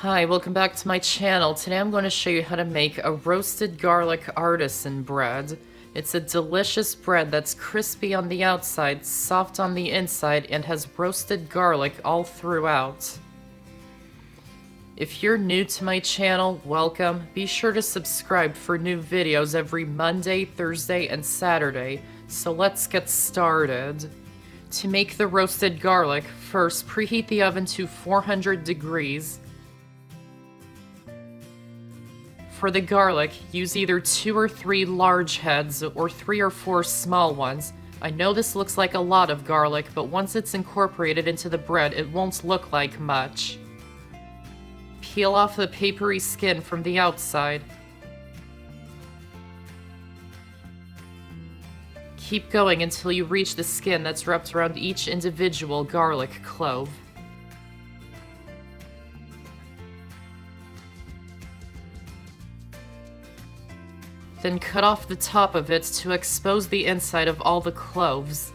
Hi, welcome back to my channel. Today I'm going to show you how to make a roasted garlic artisan bread. It's a delicious bread that's crispy on the outside, soft on the inside, and has roasted garlic all throughout. If you're new to my channel, welcome. Be sure to subscribe for new videos every Monday, Thursday, and Saturday. So let's get started. To make the roasted garlic, first preheat the oven to 400 degrees. For the garlic, use either 2 or 3 large heads or 3 or 4 small ones. I know this looks like a lot of garlic, but once it's incorporated into the bread, it won't look like much. Peel off the papery skin from the outside. Keep going until you reach the skin that's wrapped around each individual garlic clove. Then cut off the top of it to expose the inside of all the cloves.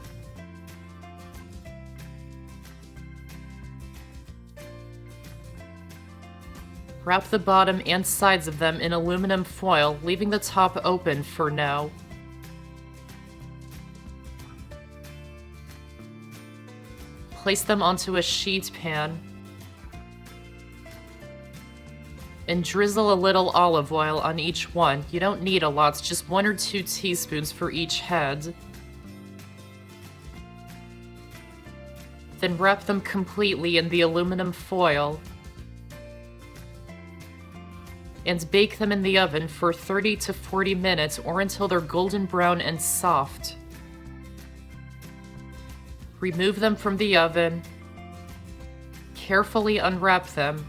Wrap the bottom and sides of them in aluminum foil, leaving the top open for now. Place them onto a sheet pan. And drizzle a little olive oil on each one. You don't need a lot, just 1 or 2 teaspoons for each head. Then wrap them completely in the aluminum foil. And bake them in the oven for 30 to 40 minutes or until they're golden brown and soft. Remove them from the oven. Carefully unwrap them.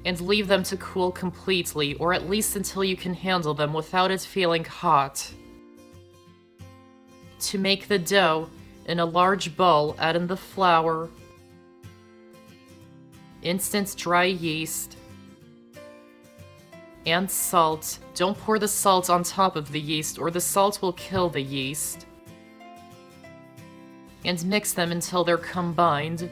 And leave them to cool completely, or at least until you can handle them without it feeling hot. To make the dough, in a large bowl, add in the flour, instant dry yeast, and salt. Don't pour the salt on top of the yeast, or the salt will kill the yeast. And mix them until they're combined.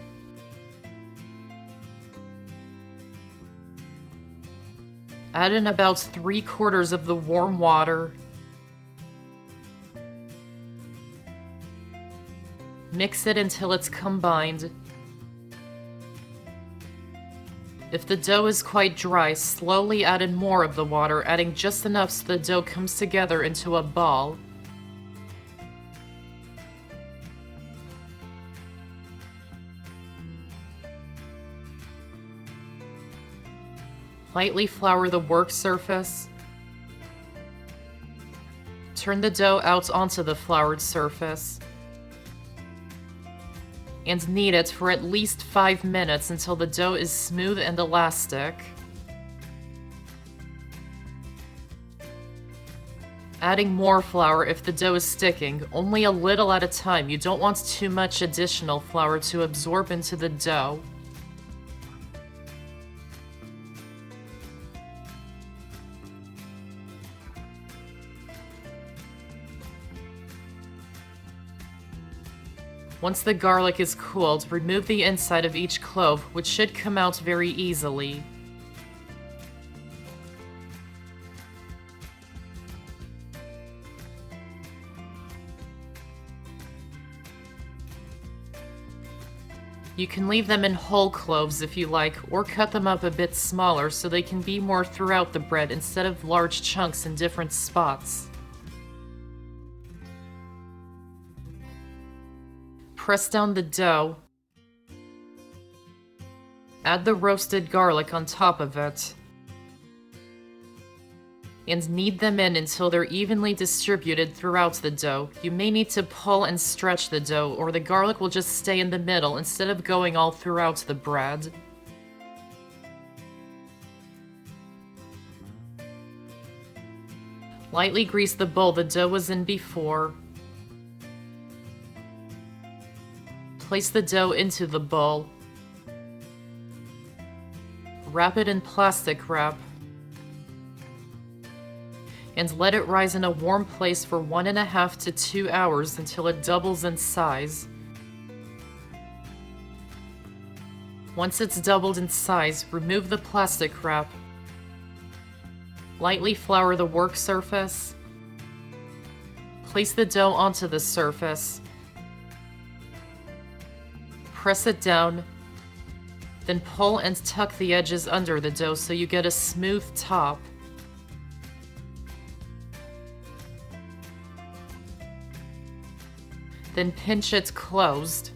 Add in about 3/4 of the warm water. Mix it until it's combined. If the dough is quite dry, slowly add in more of the water, adding just enough so the dough comes together into a ball. Lightly flour the work surface. Turn the dough out onto the floured surface. And knead it for at least 5 minutes until the dough is smooth and elastic. Adding more flour if the dough is sticking, only a little at a time. You don't want too much additional flour to absorb into the dough. Once the garlic is cooled, remove the inside of each clove, which should come out very easily. You can leave them in whole cloves if you like, or cut them up a bit smaller so they can be more throughout the bread instead of large chunks in different spots. Press down the dough. Add the roasted garlic on top of it. And knead them in until they're evenly distributed throughout the dough. You may need to pull and stretch the dough, or the garlic will just stay in the middle instead of going all throughout the bread. Lightly grease the bowl the dough was in before. Place the dough into the bowl. Wrap it in plastic wrap. And let it rise in a warm place for 1.5 to 2 hours until it doubles in size. Once it's doubled in size, remove the plastic wrap. Lightly flour the work surface. Place the dough onto the surface. Press it down. Then pull and tuck the edges under the dough so you get a smooth top. Then pinch it closed.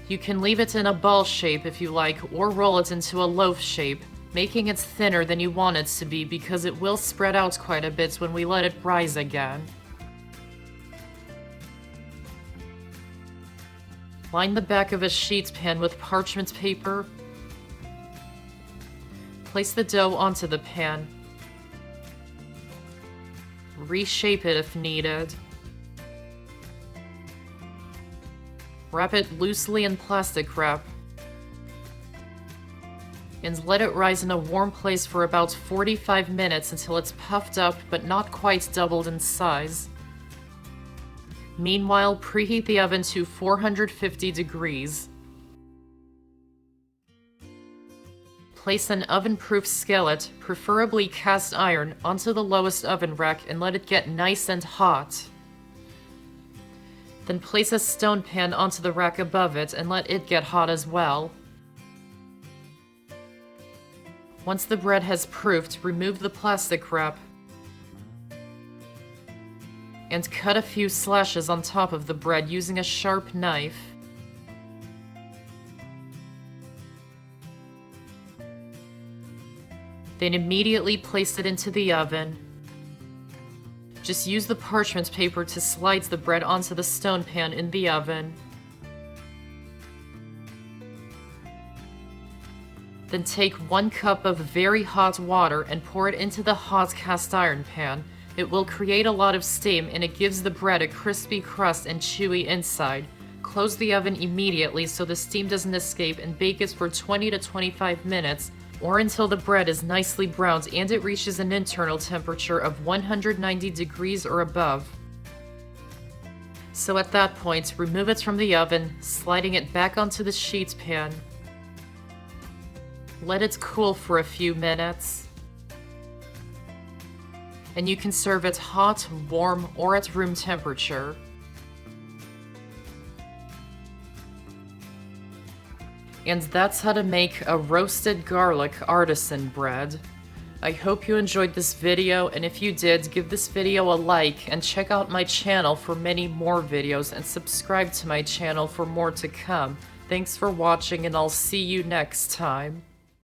You can leave it in a ball shape if you like, or roll it into a loaf shape, making it thinner than you want it to be because it will spread out quite a bit when we let it rise again. Line the back of a sheet pan with parchment paper. Place the dough onto the pan. Reshape it if needed. Wrap it loosely in plastic wrap. And let it rise in a warm place for about 45 minutes until it's puffed up but not quite doubled in size. Meanwhile, preheat the oven to 450 degrees. Place an oven-proof skillet, preferably cast iron, onto the lowest oven rack and let it get nice and hot. Then place a stone pan onto the rack above it and let it get hot as well. Once the bread has proofed, remove the plastic wrap and cut a few slashes on top of the bread using a sharp knife. Then immediately place it into the oven. Just use the parchment paper to slide the bread onto the stone pan in the oven. Then take 1 cup of very hot water and pour it into the hot cast iron pan. It will create a lot of steam and it gives the bread a crispy crust and chewy inside. Close the oven immediately so the steam doesn't escape and bake it for 20 to 25 minutes or until the bread is nicely browned and it reaches an internal temperature of 190 degrees or above. So at that point, remove it from the oven, sliding it back onto the sheet pan. Let it cool for a few minutes. And you can serve it hot, warm, or at room temperature. And that's how to make a roasted garlic artisan bread. I hope you enjoyed this video, and if you did, give this video a like and check out my channel for many more videos and subscribe to my channel for more to come. Thanks for watching and I'll see you next time.